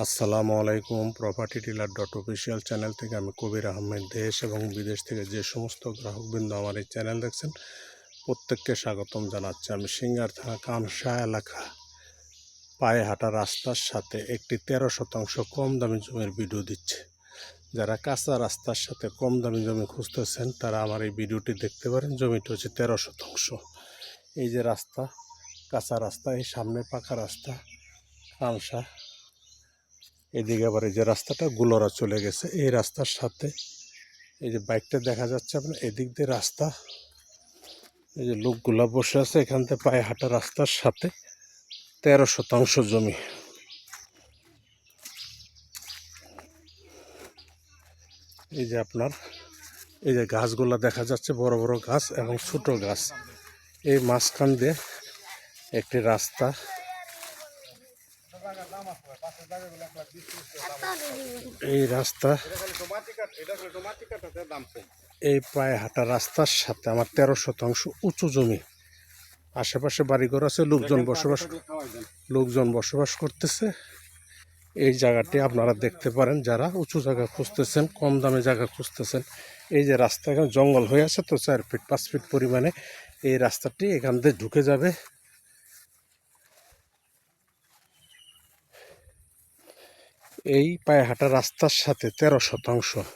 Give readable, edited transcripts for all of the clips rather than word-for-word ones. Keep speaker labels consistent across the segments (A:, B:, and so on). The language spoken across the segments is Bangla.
A: আসসালামু আলাইকুম। Property dealer dot official channel থেকে আমি কবির আহমেদ। দেশ এবং বিদেশ থেকে যে সমস্ত গ্রাহকবৃন্দ আমার এই চ্যানেল দেখছেন প্রত্যেককে স্বাগতম জানাচ্ছি। আমি সিঙ্গার থানা কানসা এলাকা পায়ে হাঁটা রাস্তার সাথে একটি 13% কম দামি জমির ভিডিও দিচ্ছে। যারা কাঁচা রাস্তার সাথে কম দামি জমি খুঁজতেছেন তারা আমার এই ভিডিওটি দেখতে পারেন। জমিটি হচ্ছে 13%। এই যে রাস্তা, কাঁচা রাস্তা, এই সামনে পাকা রাস্তা কানসা, এদিকে আবার এই যে রাস্তাটা গুলরা চলে গেছে, এই রাস্তার সাথে এই যে বাইকটা দেখা যাচ্ছে আপনার, এদিক দিয়ে রাস্তা, এই যে লোকগুলা বসে আছে, এখান থেকে পায়ে হাঁটা রাস্তার সাথে 13% জমি। এই যে আপনার এই যে গাছগুলা দেখা যাচ্ছে, বড় বড় গাছ এবং ছোট গাছ, এই মাঝখান দিয়ে একটি রাস্তা। এই রাস্তা, এই পায়ে হাঁটা রাস্তার সাথে আমার 13% উঁচু জমি। আশেপাশে বাড়িঘর আছে, লোকজন বসবাস করতেছে। এই জায়গাটি আপনারা দেখতে পারেন যারা উঁচু জায়গা খুঁজতেছেন, কম দামে জায়গা খুঁজতেছেন। এই যে রাস্তা, এখানে জঙ্গল হয়ে আছে তো 4 ফিট 5 ফিট পরিমাণে এই রাস্তাটি এখান দিয়ে ঢুকে যাবে। এই পায়ে হাঁটা রাস্তার সাথে 13%,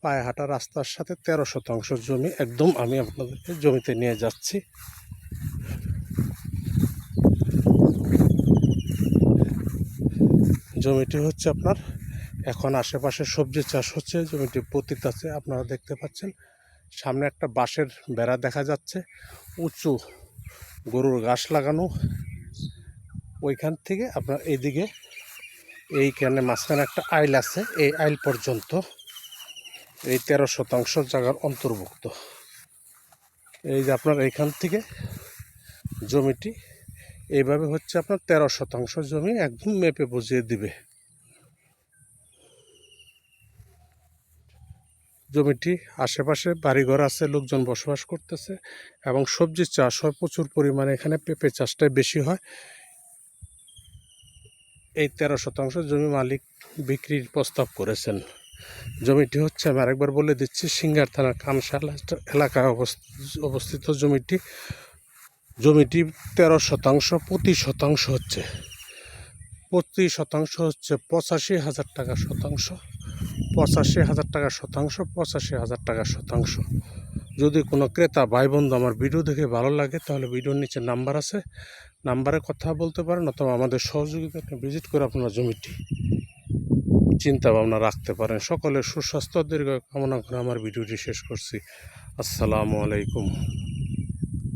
A: পায়ে হাঁটা রাস্তার সাথে 13% জমি একদম আমি আপনাদেরকে জমিতে নিয়ে যাচ্ছি। জমিটি হচ্ছে আপনার, এখন আশেপাশে সবজি চাষ হচ্ছে, জমিটি পতিত আছে আপনারা দেখতে পাচ্ছেন। সামনে একটা বাঁশের বেড়া দেখা যাচ্ছে, উঁচু গরুর ঘাস লাগানো। ওইখান থেকে আপনার এইদিকে এইখানে মাঝখানে একটা আইল আছে, এই আইল পর্যন্ত এই 13% জায়গার অন্তর্ভুক্ত। এই যে আপনার এইখান থেকে জমিটি এইভাবে হচ্ছে আপনার 13% জমি একদম মেপে বুঝিয়ে দিবে। জমিটি আশেপাশে বাড়িঘর আছে, লোকজন বসবাস করতেছে এবং সবজি চাষ হয় প্রচুর পরিমাণে। এখানে পেঁপে চাষটাই বেশি হয়। এই 13% জমি মালিক বিক্রির প্রস্তাব করেছেন। জমিটি হচ্ছে, আমি আরেকবার বলে দিচ্ছি, সিঙ্গার থানার কানসা এলাকায় অবস্থিত জমিটি 13%। প্রতি শতাংশ হচ্ছে 85,000 টাকা শতাংশ, 85,000 টাকা শতাংশ, 85,000 টাকা শতাংশ। যদি কোনো ক্রেতা ভাই বন্ধু আমার ভিডিও দেখে ভালো লাগে তাহলে ভিডিওর নিচে নাম্বার আছে, নাম্বারে কথা বলতে পারেন, অথবা আমাদের সহযোগিতা ভিজিট করে আপনার জমিটি চিন্তা ভাবনা রাখতে পারেন। সকলের সুস্বাস্থ্য দীর্ঘ কামনা করে আমার ভিডিওটি শেষ করছি। আসসালামু আলাইকুম।